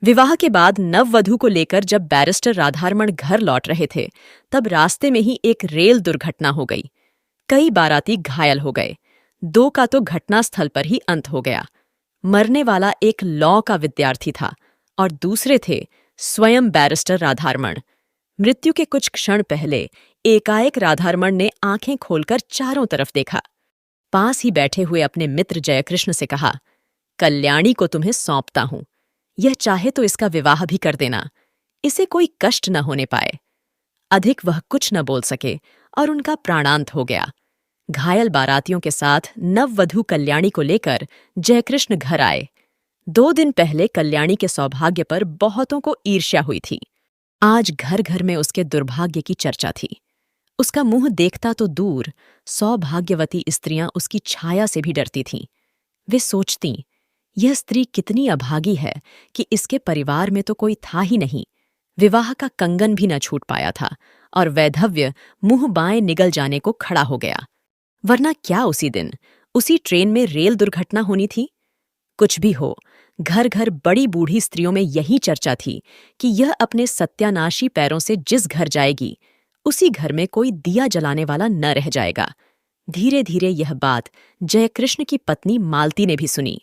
विवाह के बाद नववधू को लेकर जब बैरिस्टर राधारमण घर लौट रहे थे, तब रास्ते में ही एक रेल दुर्घटना हो गई। कई बाराती घायल हो गए। 2 का तो घटनास्थल पर ही अंत हो गया। मरने वाला एक लॉ का विद्यार्थी था और दूसरे थे स्वयं बैरिस्टर राधारमण। मृत्यु के कुछ क्षण पहले एकाएक राधारमण ने आंखें खोलकर चारों तरफ देखा। पास ही बैठे हुए अपने मित्र जयकृष्ण से कहा, कल्याणी को तुम्हें सौंपता हूं। यह चाहे तो इसका विवाह भी कर देना, इसे कोई कष्ट न होने पाए। अधिक वह कुछ न बोल सके और उनका प्राणांत हो गया। घायल बारातियों के साथ नववधू कल्याणी को लेकर जयकृष्ण घर आए। 2 दिन पहले कल्याणी के सौभाग्य पर बहुतों को ईर्ष्या हुई थी। आज घर घर में उसके दुर्भाग्य की चर्चा थी। उसका मुंह देखता तो दूर, सौभाग्यवती स्त्रियां उसकी छाया से भी डरती थीं। वे सोचतीं, यह स्त्री कितनी अभागी है कि इसके परिवार में तो कोई था ही नहीं। विवाह का कंगन भी न छूट पाया था और वैधव्य मुंह बाएं निगल जाने को खड़ा हो गया। वरना क्या उसी दिन, उसी ट्रेन में रेल दुर्घटना होनी थी? कुछ भी हो, घर घर बड़ी बूढ़ी स्त्रियों में यही चर्चा थी कि यह अपने सत्यानाशी पैरों से जिस घर जाएगी, उसी घर में कोई दिया जलाने वाला न रह जाएगा। धीरे धीरे यह बात जयकृष्ण की पत्नी मालती ने भी सुनी।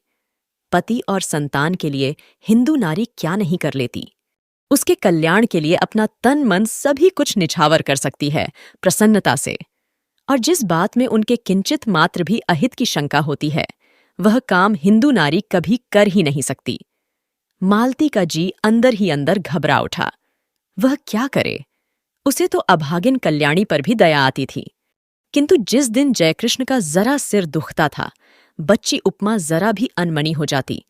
पति और संतान के लिए हिंदू नारी क्या नहीं कर लेती। उसके कल्याण के लिए अपना तन मन सभी कुछ निछावर कर सकती है, प्रसन्नता से। और जिस बात में उनके किंचित मात्र भी अहित की शंका होती है, वह काम हिंदू नारी कभी कर ही नहीं सकती। मालती का जी अंदर ही अंदर घबरा उठा। वह क्या करे? उसे तो अभागिन कल्याणी पर भी दया आती थी। किंतु जिस दिन जयकृष्ण का जरा सिर दुखता था, बच्ची उपमा जरा भी अनमनी हो जाती,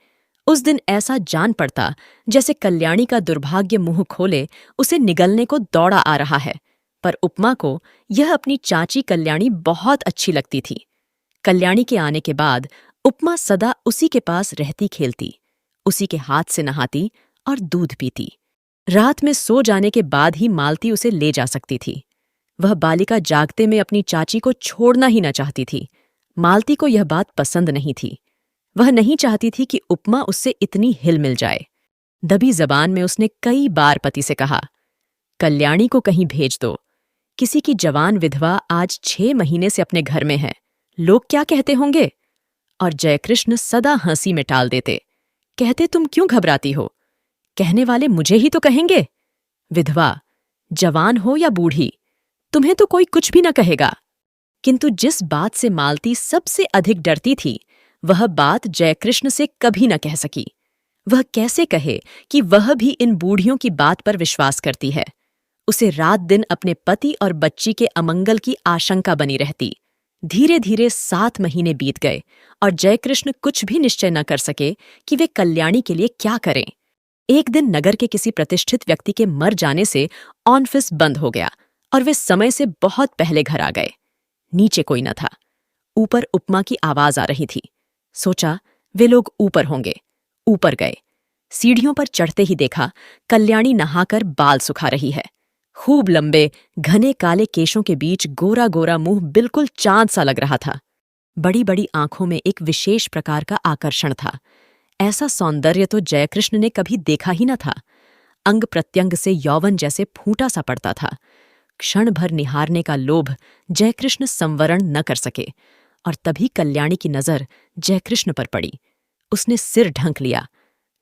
उस दिन ऐसा जान पड़ता जैसे कल्याणी का दुर्भाग्य मुंह खोले उसे निगलने को दौड़ा आ रहा है। पर उपमा को यह अपनी चाची कल्याणी बहुत अच्छी लगती थी। कल्याणी के आने के बाद उपमा सदा उसी के पास रहती खेलती, उसी के हाथ से नहाती और दूध पीती। रात में सो जाने के बाद ही मालती उसे ले जा सकती थी। वह बालिका जागते में अपनी चाची को छोड़ना ही न चाहती थी। मालती को यह बात पसंद नहीं थी। वह नहीं चाहती थी कि उपमा उससे इतनी हिल मिल जाए। दबी जबान में उसने कई बार पति से कहा, कल्याणी को कहीं भेज दो। किसी की जवान विधवा आज 6 महीने से अपने घर में है, लोग क्या कहते होंगे? और जयकृष्ण सदा हंसी में टाल देते, कहते तुम क्यों घबराती हो? कहने वाले मुझे ही तो कहेंगे। विधवा, जवान हो या बूढ़ी, तुम्हें तो कोई कुछ भी न कहेगा। किंतु जिस बात से मालती सबसे अधिक डरती थी, वह बात जयकृष्ण से कभी न कह सकी। वह कैसे कहे कि वह भी इन बूढ़ियों की बात पर विश्वास करती है? उसे रात दिन अपने पति और बच्ची के अमंगल की आशंका बनी रहती। धीरे धीरे 7 महीने बीत गए और जयकृष्ण कुछ भी निश्चय न कर सके कि वे कल्याणी के लिए क्या करें। एक दिन नगर के किसी प्रतिष्ठित व्यक्ति के मर जाने से ऑफिस बंद हो गया और वे समय से बहुत पहले घर आ गए। नीचे कोई न था। ऊपर उपमा की आवाज आ रही थी। सोचा वे लोग ऊपर होंगे। ऊपर गए। सीढ़ियों पर चढ़ते ही देखा कल्याणी नहाकर बाल सुखा रही है। खूब लंबे घने काले केशों के बीच गोरा गोरा मुंह बिल्कुल चांद सा लग रहा था। बड़ी बड़ी आंखों में एक विशेष प्रकार का आकर्षण था। ऐसा सौंदर्य तो जयकृष्ण ने कभी देखा ही न था। अंग प्रत्यंग से यौवन जैसे फूटा सा पड़ता था। क्षण भर निहारने का लोभ जयकृष्ण संवरण न कर सके और तभी कल्याणी की नजर जयकृष्ण पर पड़ी। उसने सिर ढंक लिया।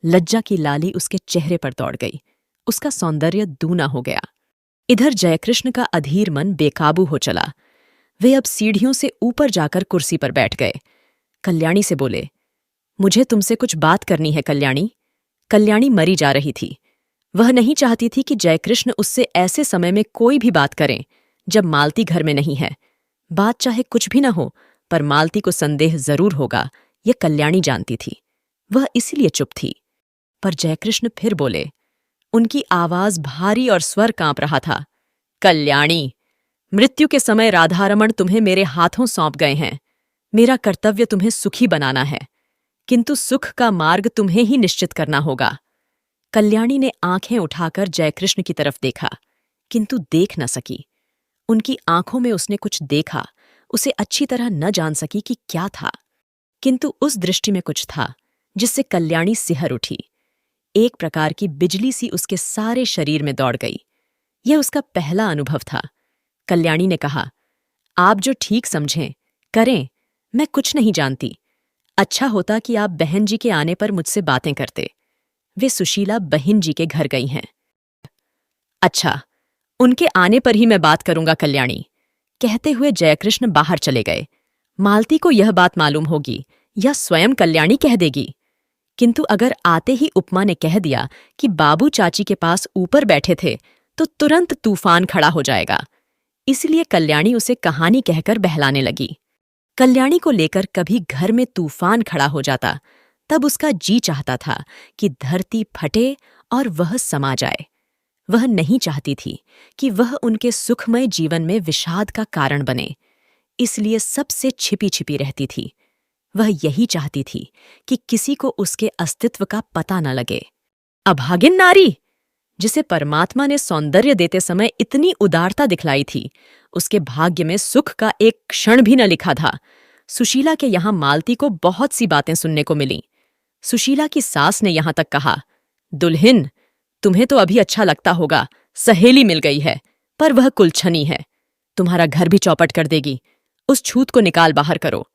लज्जा की लाली उसके चेहरे पर दौड़ गई। उसका सौंदर्य दूना हो गया। इधर जयकृष्ण का अधीर मन बेकाबू हो चला। वे अब सीढ़ियों से ऊपर जाकर कुर्सी पर बैठ गए। कल्याणी से बोले, मुझे तुमसे कुछ बात करनी है कल्याणी। कल्याणी मरी जा रही थी। वह नहीं चाहती थी कि जयकृष्ण उससे ऐसे समय में कोई भी बात करें जब मालती घर में नहीं है। बात चाहे कुछ भी न हो, पर मालती को संदेह जरूर होगा, यह कल्याणी जानती थी। वह इसीलिए चुप थी। पर जयकृष्ण फिर बोले। उनकी आवाज भारी और स्वर कांप रहा था। कल्याणी, मृत्यु के समय राधारमण तुम्हें मेरे हाथों सौंप गए हैं। मेरा कर्तव्य तुम्हें सुखी बनाना है, किंतु सुख का मार्ग तुम्हें ही निश्चित करना होगा। कल्याणी ने आंखें उठाकर जयकृष्ण की तरफ देखा, किंतु देख न सकी। उनकी आंखों में उसने कुछ देखा, उसे अच्छी तरह न जान सकी कि क्या था, किंतु उस दृष्टि में कुछ था जिससे कल्याणी सिहर उठी। एक प्रकार की बिजली सी उसके सारे शरीर में दौड़ गई। यह उसका पहला अनुभव था। कल्याणी ने कहा, आप जो ठीक समझें करें, मैं कुछ नहीं जानती। अच्छा होता कि आप बहन जी के आने पर मुझसे बातें करते। वे सुशीला बहन जी के घर गई हैं। अच्छा, उनके आने पर ही मैं बात करूंगा कल्याणी, कहते हुए जयकृष्ण बाहर चले गए। मालती को यह बात मालूम होगी या स्वयं कल्याणी कह देगी, किंतु अगर आते ही उपमा ने कह दिया कि बाबू चाची के पास ऊपर बैठे थे तो तुरंत तूफान खड़ा हो जाएगा। इसलिए कल्याणी उसे कहानी कहकर बहलाने लगी। कल्याणी को लेकर कभी घर में तूफान खड़ा हो जाता तब उसका जी चाहता था कि धरती फटे और वह समा जाए। वह नहीं चाहती थी कि वह उनके सुखमय जीवन में विषाद का कारण बने, इसलिए सबसे छिपी छिपी रहती थी। वह यही चाहती थी कि किसी को उसके अस्तित्व का पता न लगे। अभागिन नारी, जिसे परमात्मा ने सौंदर्य देते समय इतनी उदारता दिखलाई थी, उसके भाग्य में सुख का एक क्षण भी न लिखा था। सुशीला के यहाँ मालती को बहुत सी बातें सुनने को मिली। सुशीला की सास ने यहाँ तक कहा, दुल्हन, तुम्हें तो अभी अच्छा लगता होगा, सहेली मिल गई है, पर वह कुलछनी है, तुम्हारा घर भी चौपट कर देगी। उस छूत को निकाल बाहर करो।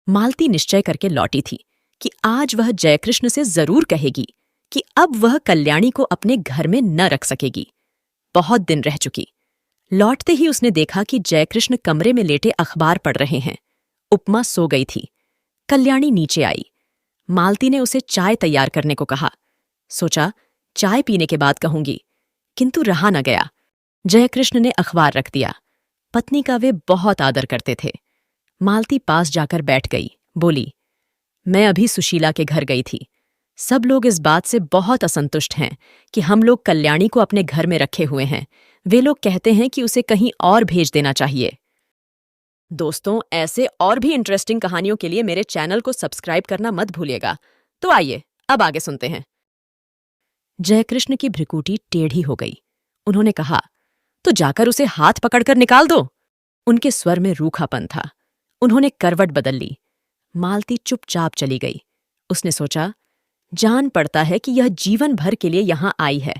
मालती निश्चय करके लौटी थी कि आज वह जयकृष्ण से जरूर कहेगी कि अब वह कल्याणी को अपने घर में न रख सकेगी। बहुत दिन रह चुकी। लौटते ही उसने देखा कि जयकृष्ण कमरे में लेटे अखबार पढ़ रहे हैं। उपमा सो गई थी। कल्याणी नीचे आई। मालती ने उसे चाय तैयार करने को कहा। सोचा चाय पीने के बाद कहूंगी, किंतु रहा न गया। जयकृष्ण ने अखबार रख दिया। पत्नी का वे बहुत आदर करते थे। मालती पास जाकर बैठ गई, बोली, मैं अभी सुशीला के घर गई थी। सब लोग इस बात से बहुत असंतुष्ट हैं कि हम लोग कल्याणी को अपने घर में रखे हुए हैं। वे लोग कहते हैं कि उसे कहीं और भेज देना चाहिए। दोस्तों, ऐसे और भी इंटरेस्टिंग कहानियों के लिए मेरे चैनल को सब्सक्राइब करना मत भूलिएगा। तो आइए अब आगे सुनते हैं। जयकृष्ण की भ्रिकुटी टेढ़ी हो गई। उन्होंने कहा, तो जाकर उसे हाथ पकड़कर निकाल दो। उनके स्वर में रूखापन था। उन्होंने करवट बदल ली। मालती चुपचाप चली गई। उसने सोचा, जान पड़ता है कि यह जीवन भर के लिए यहां आई है।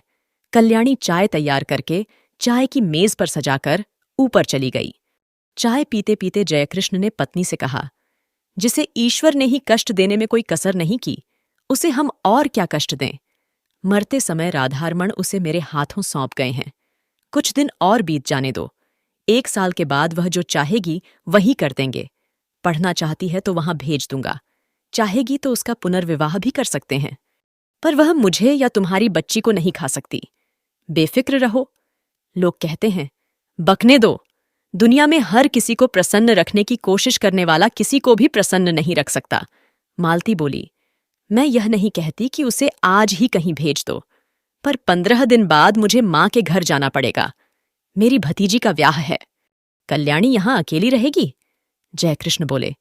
कल्याणी चाय तैयार करके चाय की मेज पर सजाकर ऊपर चली गई। चाय पीते पीते जयकृष्ण ने पत्नी से कहा, जिसे ईश्वर ने ही कष्ट देने में कोई कसर नहीं की, उसे हम और क्या कष्ट दें। मरते समय राधारमण उसे मेरे हाथों सौंप गए हैं। कुछ दिन और बीत जाने दो। 1 साल के बाद वह जो चाहेगी वही कर देंगे। पढ़ना चाहती है तो वहां भेज दूंगा। चाहेगी तो उसका पुनर्विवाह भी कर सकते हैं। पर वह मुझे या तुम्हारी बच्ची को नहीं खा सकती। बेफिक्र रहो। लोग कहते हैं, बकने दो। दुनिया में हर किसी को प्रसन्न रखने की कोशिश करने वाला किसी को भी प्रसन्न नहीं रख सकता। मालती बोली, मैं यह नहीं कहती कि उसे आज ही कहीं भेज दो, पर 15 दिन बाद मुझे मां के घर जाना पड़ेगा। मेरी भतीजी का ब्याह है। कल्याणी यहां अकेली रहेगी? जयकृष्ण बोले,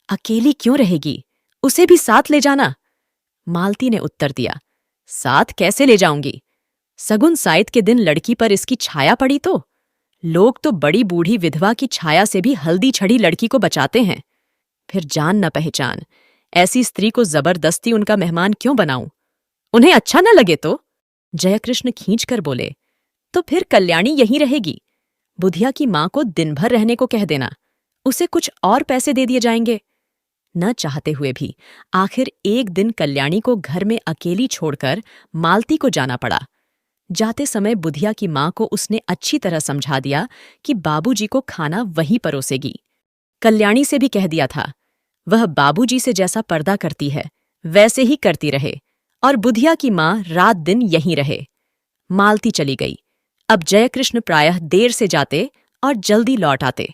अकेली क्यों रहेगी? उसे भी साथ ले जाना। मालती ने उत्तर दिया, साथ कैसे ले जाऊंगी? सगुन साइत के दिन लड़की पर इसकी छाया पड़ी तो? लोग तो बड़ी बूढ़ी विधवा की छाया से भी हल्दी छड़ी लड़की को बचाते हैं। फिर जान न पहचान, ऐसी स्त्री को जबरदस्ती उनका मेहमान क्यों बनाऊं? उन्हें अच्छा न लगे तो? जयकृष्ण खींचकर बोले, तो फिर कल्याणी यहीं रहेगी। बुधिया की मां को दिन भर रहने को कह देना। उसे कुछ और पैसे दे दिए जाएंगे। न चाहते हुए भी आखिर एक दिन कल्याणी को घर में अकेली छोड़कर मालती को जाना पड़ा। जाते समय बुधिया की मां को उसने अच्छी तरह समझा दिया कि बाबूजी को खाना वहीं परोसेगी। कल्याणी से भी कह दिया था, वह बाबूजी से जैसा पर्दा करती है वैसे ही करती रहे और बुधिया की मां रात दिन यहीं रहे। मालती चली गई। अब जयकृष्ण प्रायः देर से जाते और जल्दी लौट आते।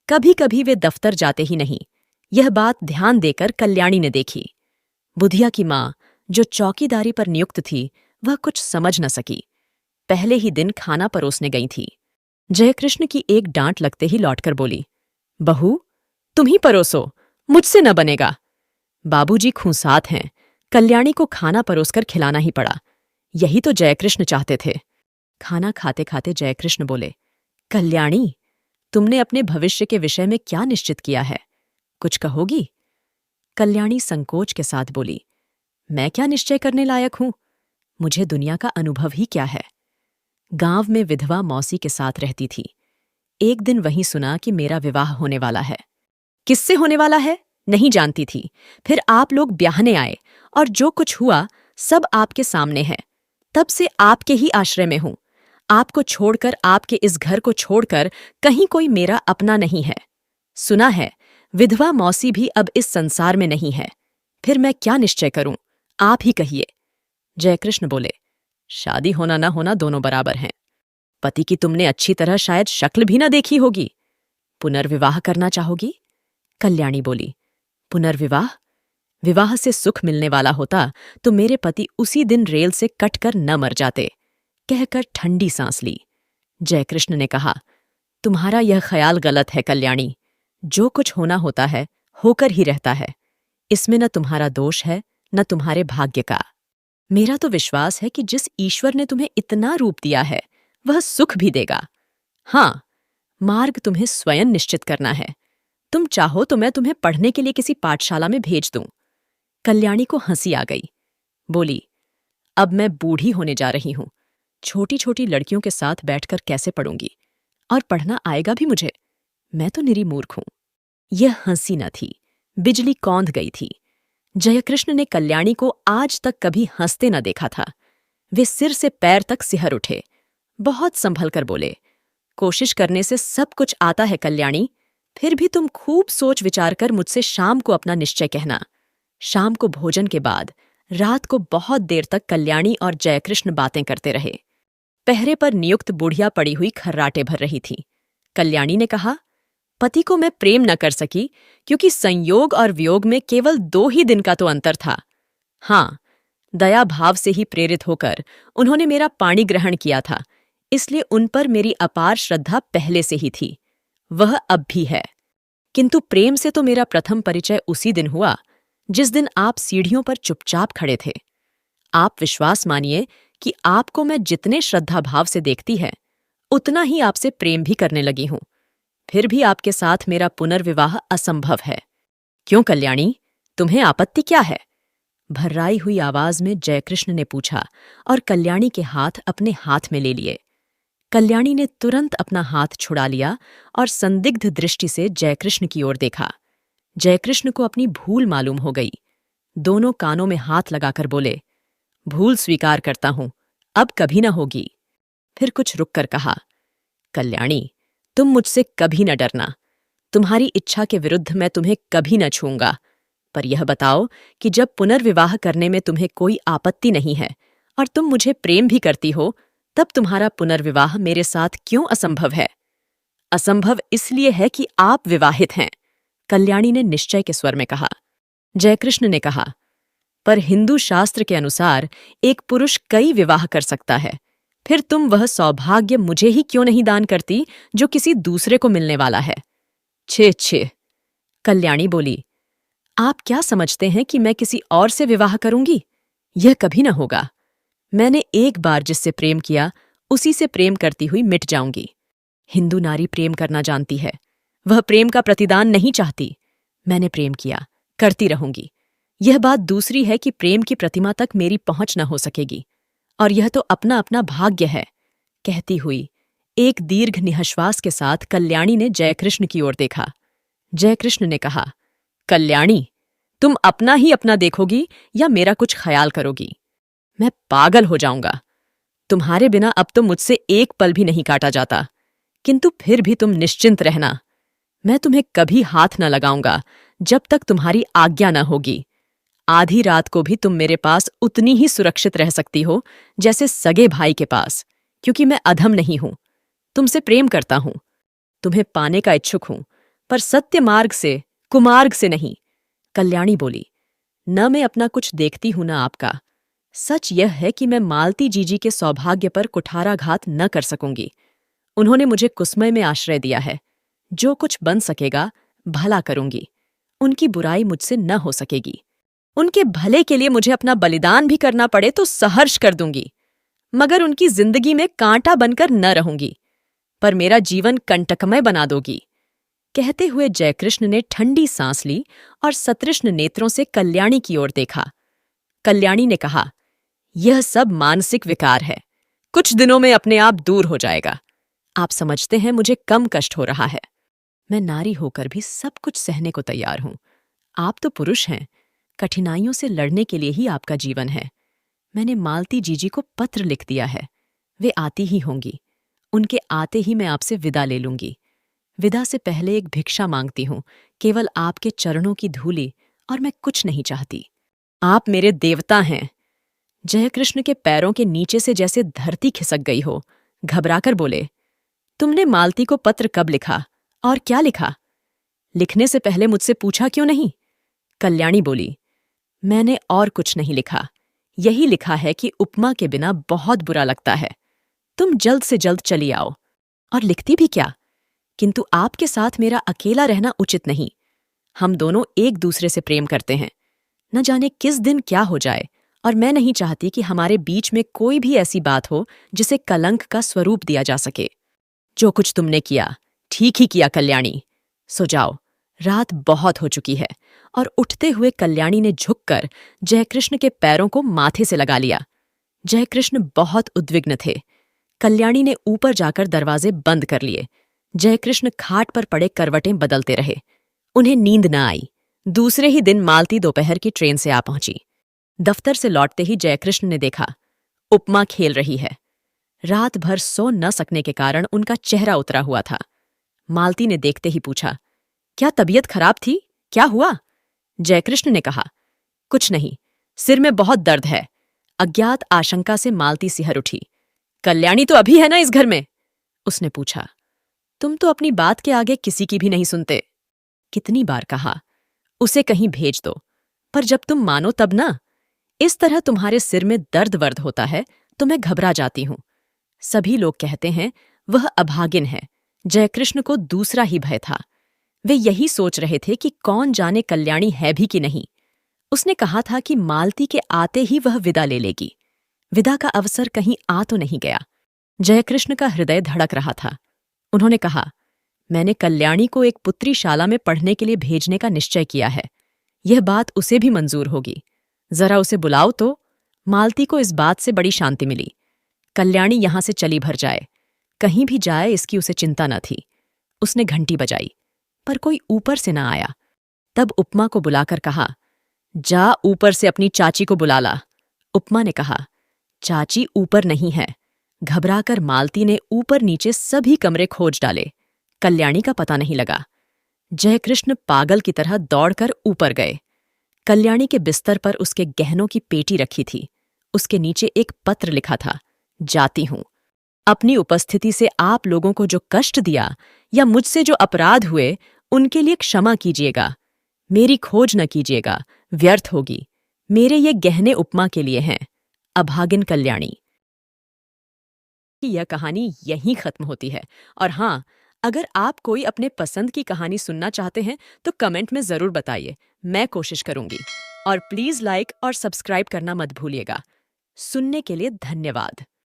कभी कभी वे दफ्तर जाते ही नहीं। यह बात ध्यान देकर कल्याणी ने देखी। बुधिया की मां, जो चौकीदारी पर नियुक्त थी, वह कुछ समझ न सकी। पहले ही दिन खाना परोसने गई थी। जयकृष्ण की एक डांट लगते ही लौटकर बोली, बहू, तुम ही परोसो, मुझसे न बनेगा। बाबूजी खूंसात हैं। कल्याणी को खाना परोसकर खिलाना ही पड़ा। यही तो जयकृष्ण चाहते थे। खाना खाते खाते जयकृष्ण बोले, कल्याणी, तुमने अपने भविष्य के विषय में क्या निश्चित किया है? कुछ कहोगी? कल्याणी संकोच के साथ बोली, मैं क्या निश्चय करने लायक हूं? मुझे दुनिया का अनुभव ही क्या है। गांव में विधवा मौसी के साथ रहती थी। एक दिन वहीं सुना कि मेरा विवाह होने वाला है। किससे होने वाला है नहीं जानती थी। फिर आप लोग ब्याहने आए और जो कुछ हुआ सब आपके सामने है। तब से आपके ही आश्रय में हूं। आपको छोड़कर, आपके इस घर को छोड़कर कहीं कोई मेरा अपना नहीं है। सुना है विधवा मौसी भी अब इस संसार में नहीं है। फिर मैं क्या निश्चय करूं, आप ही कहिए। जयकृष्ण बोले, शादी होना ना होना दोनों बराबर हैं। पति की तुमने अच्छी तरह शायद शक्ल भी ना देखी होगी। पुनर्विवाह करना चाहोगी? कल्याणी बोली, पुनर्विवाह? विवाह से सुख मिलने वाला होता तो मेरे पति उसी दिन रेल से कटकर न मर जाते। कहकर ठंडी सांस ली। जयकृष्ण ने कहा, तुम्हारा यह ख्याल गलत है कल्याणी। जो कुछ होना होता है होकर ही रहता है। इसमें न तुम्हारा दोष है न तुम्हारे भाग्य का। मेरा तो विश्वास है कि जिस ईश्वर ने तुम्हें इतना रूप दिया है वह सुख भी देगा। हाँ, मार्ग तुम्हें स्वयं निश्चित करना है। तुम चाहो तो मैं तुम्हें पढ़ने के लिए किसी पाठशाला में भेज दूं। कल्याणी को हंसी आ गई। बोली, अब मैं बूढ़ी होने जा रही हूं। छोटी छोटी लड़कियों के साथ बैठकर कैसे पढ़ूंगी? और पढ़ना आएगा भी मुझे? मैं तो निरी मूर्ख हूं। यह हंसी न थी, बिजली कौंध गई थी। जयकृष्ण ने कल्याणी को आज तक कभी हंसते न देखा था। वे सिर से पैर तक सिहर उठे। बहुत संभल कर बोले, कोशिश करने से सब कुछ आता है कल्याणी। फिर भी तुम खूब सोच विचार कर मुझसे शाम को अपना निश्चय कहना। शाम को भोजन के बाद रात को बहुत देर तक कल्याणी और जयकृष्ण बातें करते रहे। पहरे पर नियुक्त बुढ़िया पड़ी हुई खर्राटे भर रही थी। कल्याणी ने कहा, पति को मैं प्रेम न कर सकी क्योंकि संयोग और वियोग में केवल 2 ही दिन का तो अंतर था। हाँ, दया भाव से ही प्रेरित होकर उन्होंने मेरा पाणी ग्रहण किया था, इसलिए उन पर मेरी अपार श्रद्धा पहले से ही थी। वह अब भी है। किंतु प्रेम से तो मेरा प्रथम परिचय उसी दिन हुआ जिस दिन आप सीढ़ियों पर चुपचाप खड़े थे। आप विश्वास मानिए कि आपको मैं जितने श्रद्धा भाव से देखती है उतना ही आपसे प्रेम भी करने लगी हूं। फिर भी आपके साथ मेरा पुनर्विवाह असंभव है। क्यों कल्याणी, तुम्हें आपत्ति क्या है? भर्राई हुई आवाज में जयकृष्ण ने पूछा और कल्याणी के हाथ अपने हाथ में ले लिए। कल्याणी ने तुरंत अपना हाथ छुड़ा लिया और संदिग्ध दृष्टि से जयकृष्ण की ओर देखा। जयकृष्ण को अपनी भूल मालूम हो गई। दोनों कानों में हाथ लगाकर बोले, भूल स्वीकार करता हूं, अब कभी न होगी। फिर कुछ रुककर कहा, कल्याणी, तुम मुझसे कभी न डरना। तुम्हारी इच्छा के विरुद्ध मैं तुम्हें कभी न छूंगा। पर यह बताओ कि जब पुनर्विवाह करने में तुम्हें कोई आपत्ति नहीं है और तुम मुझे प्रेम भी करती हो, तब तुम्हारा पुनर्विवाह मेरे साथ क्यों असंभव है? असंभव इसलिए है कि आप विवाहित हैं, कल्याणी ने निश्चय के स्वर में कहा। जयकृष्ण ने कहा, पर हिंदू शास्त्र के अनुसार एक पुरुष कई विवाह कर सकता है। फिर तुम वह सौभाग्य मुझे ही क्यों नहीं दान करती जो किसी दूसरे को मिलने वाला है? छे छे, कल्याणी बोली, आप क्या समझते हैं कि मैं किसी और से विवाह करूंगी? यह कभी न होगा। मैंने एक बार जिससे प्रेम किया उसी से प्रेम करती हुई मिट जाऊंगी। हिंदू नारी प्रेम करना जानती है, वह प्रेम का प्रतिदान नहीं चाहती। मैंने प्रेम किया, करती रहूंगी। यह बात दूसरी है कि प्रेम की प्रतिमा तक मेरी पहुंच न हो सकेगी, और यह तो अपना अपना भाग्य है। कहती हुई एक दीर्घ निःश्वास के साथ कल्याणी ने जयकृष्ण की ओर देखा। जयकृष्ण ने कहा, कल्याणी, तुम अपना ही अपना देखोगी या मेरा कुछ ख्याल करोगी? मैं पागल हो जाऊंगा। तुम्हारे बिना अब तो मुझसे एक पल भी नहीं काटा जाता, किंतु फिर भी तुम निश्चिंत रहना। मैं तुम्हें कभी हाथ न लगाऊंगा जब तक तुम्हारी आज्ञा न होगी। आधी रात को भी तुम मेरे पास उतनी ही सुरक्षित रह सकती हो जैसे सगे भाई के पास, क्योंकि मैं अधम नहीं हूं। तुमसे प्रेम करता हूं, तुम्हें पाने का इच्छुक हूं, पर सत्य मार्ग से, कुमार्ग से नहीं। कल्याणी बोली, न मैं अपना कुछ देखती हूं न आपका। सच यह है कि मैं मालती जीजी के सौभाग्य पर कुठाराघात न कर सकूंगी। उन्होंने मुझे कुसमय में आश्रय दिया है। जो कुछ बन सकेगा भला करूंगी। उनकी बुराई मुझसे न हो सकेगी। उनके भले के लिए मुझे अपना बलिदान भी करना पड़े तो सहर्ष कर दूंगी, मगर उनकी जिंदगी में कांटा बनकर न रहूंगी। पर मेरा जीवन कंटकमय बना दोगी। कहते हुए जयकृष्ण ने ठंडी सांस ली और सतृष्ण नेत्रों से कल्याणी की ओर देखा। कल्याणी ने कहा, यह सब मानसिक विकार है। कुछ दिनों में अपने आप दूर हो जाएगा। आप समझते हैं मुझे कम कष्ट हो रहा है। मैं नारी होकर भी सब कुछ सहने को तैयार हूं। आप तो पुरुष हैं। कठिनाइयों से लड़ने के लिए ही आपका जीवन है। मैंने मालती जीजी को पत्र लिख दिया है। वे आती ही होंगी। उनके आते ही मैं आपसे विदा ले लूंगी। विदा से पहले एक भिक्षा मांगती हूं, केवल आपके चरणों की धूली, और मैं कुछ नहीं चाहती। आप मेरे देवता हैं। जयकृष्ण के पैरों के नीचे से जैसे धरती खिसक गई हो। घबराकर बोले, तुमने मालती को पत्र कब लिखा और क्या लिखा? लिखने से पहले मुझसे पूछा क्यों नहीं? कल्याणी बोली, मैंने और कुछ नहीं लिखा। यही लिखा है कि उपमा के बिना बहुत बुरा लगता है। तुम जल्द से जल्द चली आओ। और लिखती भी क्या? किंतु आपके साथ मेरा अकेला रहना उचित नहीं। हम दोनों एक दूसरे से प्रेम करते हैं। न जाने किस दिन क्या हो जाए, और मैं नहीं चाहती कि हमारे बीच में कोई भी ऐसी बात हो जिसे कलंक का स्वरूप दिया जा सके। जो कुछ तुमने किया, ठीक ही किया कल्याणी। सो जाओ, रात बहुत हो चुकी है। और उठते हुए कल्याणी ने झुककर जयकृष्ण के पैरों को माथे से लगा लिया। जयकृष्ण बहुत उद्विग्न थे। कल्याणी ने ऊपर जाकर दरवाजे बंद कर लिए। जयकृष्ण खाट पर पड़े करवटें बदलते रहे। उन्हें नींद न आई। दूसरे ही दिन मालती दोपहर की ट्रेन से आ पहुंची। दफ्तर से लौटते ही जयकृष्ण ने देखा, उपमा खेल रही है। रात भर सो न सकने के कारण उनका चेहरा उतरा हुआ था। मालती ने देखते ही पूछा, क्या तबीयत खराब थी? क्या हुआ? जयकृष्ण ने कहा, कुछ नहीं, सिर में बहुत दर्द है। अज्ञात आशंका से मालती सिहर उठी। कल्याणी तो अभी है ना इस घर में? उसने पूछा। तुम तो अपनी बात के आगे किसी की भी नहीं सुनते। कितनी बार कहा, उसे कहीं भेज दो, पर जब तुम मानो तब ना। इस तरह तुम्हारे सिर में दर्द वर्द होता है तो मैं घबरा जाती हूं। सभी लोग कहते हैं वह अभागिन है। जयकृष्ण को दूसरा ही भय था। वे यही सोच रहे थे कि कौन जाने कल्याणी है भी कि नहीं। उसने कहा था कि मालती के आते ही वह विदा ले लेगी। विदा का अवसर कहीं आ तो नहीं गया। जयकृष्ण का हृदय धड़क रहा था। उन्होंने कहा, मैंने कल्याणी को एक पुत्री शाला में पढ़ने के लिए भेजने का निश्चय किया है। यह बात उसे भी मंजूर होगी। जरा उसे बुलाओ तो। मालती को इस बात से बड़ी शांति मिली। कल्याणी यहां से चली भर जाए, कहीं भी जाए इसकी उसे चिंता न थी। उसने घंटी बजाई, पर कोई ऊपर से न आया। तब उपमा को बुलाकर कहा, जा ऊपर से अपनी चाची को बुला ला। उपमा ने कहा, चाची ऊपर नहीं है। घबराकर मालती ने ऊपर नीचे सभी कमरे खोज डाले। कल्याणी का पता नहीं लगा। जयकृष्ण पागल की तरह दौड़कर ऊपर गए। कल्याणी के बिस्तर पर उसके गहनों की पेटी रखी थी। उसके नीचे एक पत्र लिखा था, जाती हूं। अपनी उपस्थिति से आप लोगों को जो कष्ट दिया या मुझसे जो अपराध हुए उनके लिए क्षमा कीजिएगा। मेरी खोज न कीजिएगा, व्यर्थ होगी। मेरे ये गहने उपमा के लिए हैं। अभागिन कल्याणी। यह कहानी यहीं खत्म होती है। और हाँ, अगर आप कोई अपने पसंद की कहानी सुनना चाहते हैं तो कमेंट में ज़रूर बताइए। मैं कोशिश करूंगी। और प्लीज़ लाइक और सब्सक्राइब करना मत भूलिएगा। सुनने के लिए धन्यवाद।